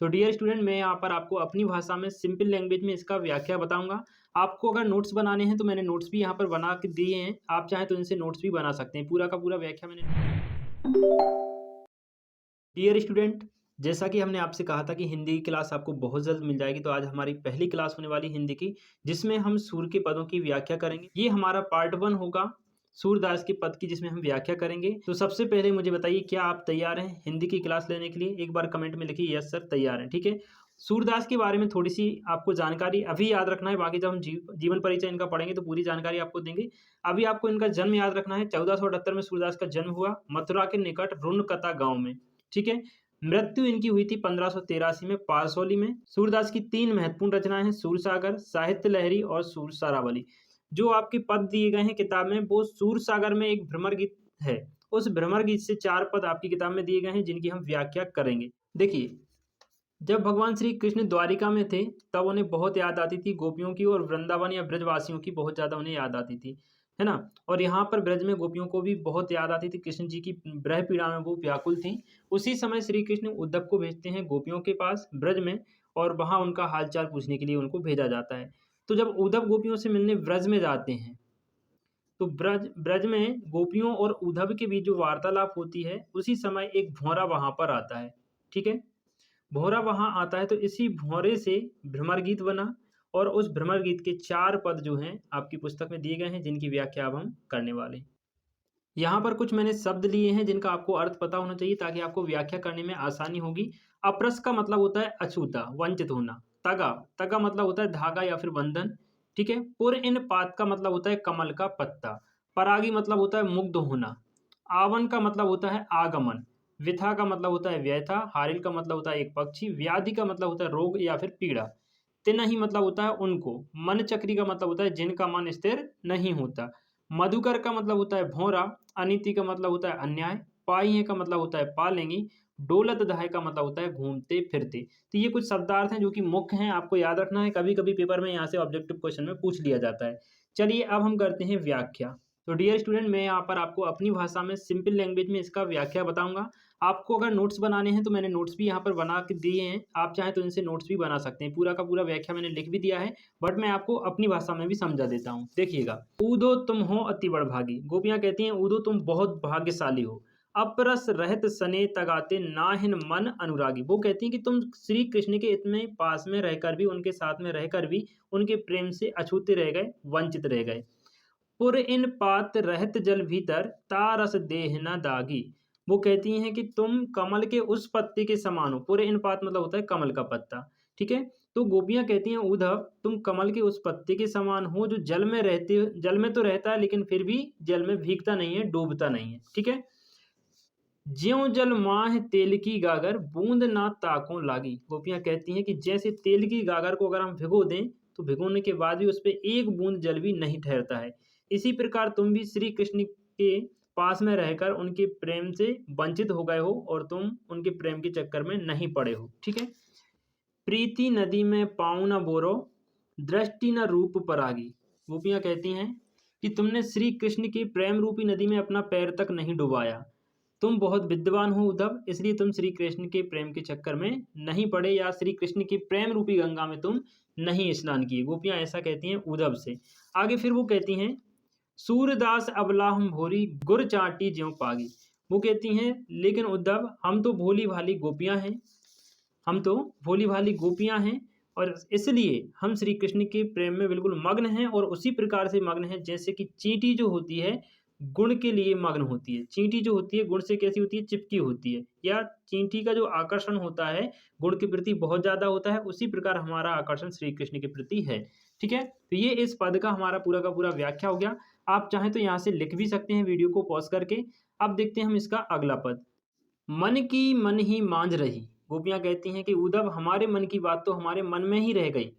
So dear student, मैं यहाँ पर आपको अपनी भाषा में सिंपल लैंग्वेज में इसका व्याख्या बताऊंगा। आपको अगर नोट्स बनाने हैं तो मैंने नोट्स भी यहाँ पर बना के दिए हैं। आप चाहें तो इनसे नोट्स भी बना सकते हैं। पूरा का पूरा व्याख्या मैंने। डियर स्टूडेंट, जैसा कि हमने आपसे कहा था कि हिंदी की क्लास आपको बहुत जल्द मिल जाएगी, तो आज हमारी पहली क्लास होने वाली हिंदी की, जिसमें हम सूर के पदों की व्याख्या करेंगे। ये हमारा पार्ट 1 होगा सूरदास के पद की, जिसमें हम व्याख्या करेंगे। तो सबसे पहले मुझे बताइए, क्या आप तैयार हैं हिंदी की क्लास लेने के लिए? एक बार कमेंट में लिखिए यस सर, तैयार हैं। ठीक है। सूरदास के बारे में थोड़ी सी आपको जानकारी अभी याद रखना है, बाकी जब हम जीवन परिचय इनका पढ़ेंगे तो पूरी जानकारी आपको देंगे। अभी आपको इनका जन्म याद रखना है। 1478 में सूरदास का जन्म हुआ मथुरा के निकट रुनकता गांव में। ठीक है। मृत्यु इनकी हुई थी 1583 में पारसौली में। सूरदास की 3 महत्वपूर्ण रचनाएं हैं, सूरसागर, साहित्य लहरी और सूरसारावली। जो आपके पद दिए गए हैं किताब में, वो सूरसागर में एक भ्रमर गीत है। उस भ्रमर गीत से 4 पद आपकी किताब में दिए गए हैं, जिनकी हम व्याख्या करेंगे। देखिए, जब भगवान श्री कृष्ण द्वारिका में थे तब उन्हें बहुत याद आती थी गोपियों की, और वृंदावन या ब्रजवासियों की बहुत ज्यादा उन्हें याद आती थी, है ना। और यहाँ पर ब्रज में गोपियों को भी बहुत याद आती थी, कृष्ण जी की ब्रह पीड़ा में वो व्याकुल थी। उसी समय श्री कृष्ण उद्धव को भेजते हैं गोपियों के पास ब्रज में, और वहां उनका हालचाल पूछने के लिए उनको भेजा जाता है। तो जब उद्धव गोपियों से मिलने ब्रज में जाते हैं, तो ब्रज ब्रज में गोपियों और उद्धव के बीच जो वार्तालाप होती है, उसी समय एक भौरा वहां पर आता है। ठीक है। भौरा वहां आता है, तो इसी भौरे से भ्रमर गीत बना, और उस भ्रमर गीत के 4 पद जो हैं आपकी पुस्तक में दिए गए हैं, जिनकी व्याख्या अब हम करने वाले हैं। यहाँ पर कुछ मैंने शब्द लिए हैं जिनका आपको अर्थ पता होना चाहिए, ताकि आपको व्याख्या करने में आसानी होगी। अप्रस का मतलब होता है अछूता, वंचित होना। तगा तगा मतलब होता है धागा या फिर बंधन। ठीक है। पुर इन पात का मतलब होता है कमल का पत्ता। परागी मतलब होता है मुग्ध होना। आवन का मतलब होता है आगमन। विथा का मतलब होता है व्यथा। हारिल का मतलब होता है एक पक्षी। व्याधि का मतलब होता है रोग या फिर पीड़ा। तिनहि मतलब होता है उनको। मन चक्री का मतलब होता है जिनका मन स्थिर नहीं होता। मधुकर का मतलब होता है भौरा। अनीति का मतलब होता है अन्याय। पाई का मतलब होता है पालेंगी। डोलत दहाय का मतलब होता है घूमते फिरते। तो ये कुछ शब्दार्थ हैं जो कि मुख्य हैं, आपको याद रखना है। कभी कभी पेपर में यहाँ से ऑब्जेक्टिव क्वेश्चन में पूछ लिया जाता है। चलिए अब हम करते हैं व्याख्या। तो डियर स्टूडेंट, मैं यहाँ पर आपको अपनी भाषा में सिंपल लैंग्वेज में इसका व्याख्या बताऊंगा। आपको अगर नोट्स बनाने हैं तो मैंने नोट्स भी यहाँ पर बना के दिए हैं। आप चाहें तो इनसे नोट्स भी बना सकते हैं। पूरा का पूरा व्याख्या मैंने लिख भी दिया है, बट मैं आपको अपनी भाषा में भी समझा देता हूँ। देखिएगा। ऊदो तुम हो अति बड़भागी। गोपियाँ कहती हैं ऊदो तुम बहुत भाग्यशाली हो। अपरस रहत सने तगाते नाहिन मन अनुरागी। वो कहती हैं कि तुम श्री कृष्ण के इतने पास में रहकर भी, उनके साथ में रहकर भी उनके प्रेम से अछूते रह गए, वंचित रह गए। पुर इन पात रहत जल भीतर तारस देह न दागी। वो कहती हैं कि तुम कमल के उस पत्ते के समान हो। पुर इन पात मतलब होता है कमल का पत्ता। ठीक है। तो गोपियां कहती हैं उद्धव, तुम कमल के उस पत्ते के समान हो जो जल में रहते, जल में तो रहता है लेकिन फिर भी जल में भीगता नहीं है, डूबता नहीं है। ठीक है। ज्यों जल माह तेल की गागर बूंद ना ताकों लागी। गोपियां कहती हैं कि जैसे तेल की गागर को अगर हम भिगो दें, तो भिगोने के बाद भी उस पर एक बूंद जल भी नहीं ठहरता है। इसी प्रकार तुम भी श्री कृष्ण के पास में रहकर उनके प्रेम से वंचित हो गए हो, और तुम उनके प्रेम के चक्कर में नहीं पड़े हो। ठीक है। प्रीति नदी में पाँव न बोरो, दृष्टि न रूप परागी। गोपियां कहती हैं कि तुमने श्री कृष्ण की प्रेम रूपी नदी में अपना पैर तक नहीं डुबाया। तुम बहुत विद्वान हो उद्धव, इसलिए तुम श्री कृष्ण के प्रेम के चक्कर में नहीं पड़े, या श्री कृष्ण की प्रेम रूपी गंगा में तुम नहीं स्नान किए। गोपियां ऐसा कहती हैं उद्धव से। आगे फिर वो कहती हैं सूरदास अबला हम भोरी गुर चाटी ज्यों पागी। वो कहती हैं लेकिन उद्धव, हम तो भोली भाली गोपियां हैं, हम तो भोली भाली गोपियां हैं, और इसलिए हम श्री कृष्ण के प्रेम में बिल्कुल मग्न हैं, और उसी प्रकार से मग्न हैं जैसे कि चींटी जो होती है गुण के लिए मग्न होती है। चींटी जो होती है गुण से कैसी होती है, चिपकी होती है, या चींटी का जो आकर्षण होता है गुण के प्रति बहुत ज्यादा होता है, उसी प्रकार हमारा आकर्षण श्री कृष्ण के प्रति है। ठीक है। तो ये इस पद का हमारा पूरा का पूरा व्याख्या हो गया। आप चाहें तो यहाँ से लिख भी सकते हैं वीडियो को पॉज करके। अब देखते हैं हम इसका अगला पद। मन की मन ही मांझ रही। गोपियां कहती हैं कि उद्धव, हमारे मन की बात तो हमारे मन में ही रह गई,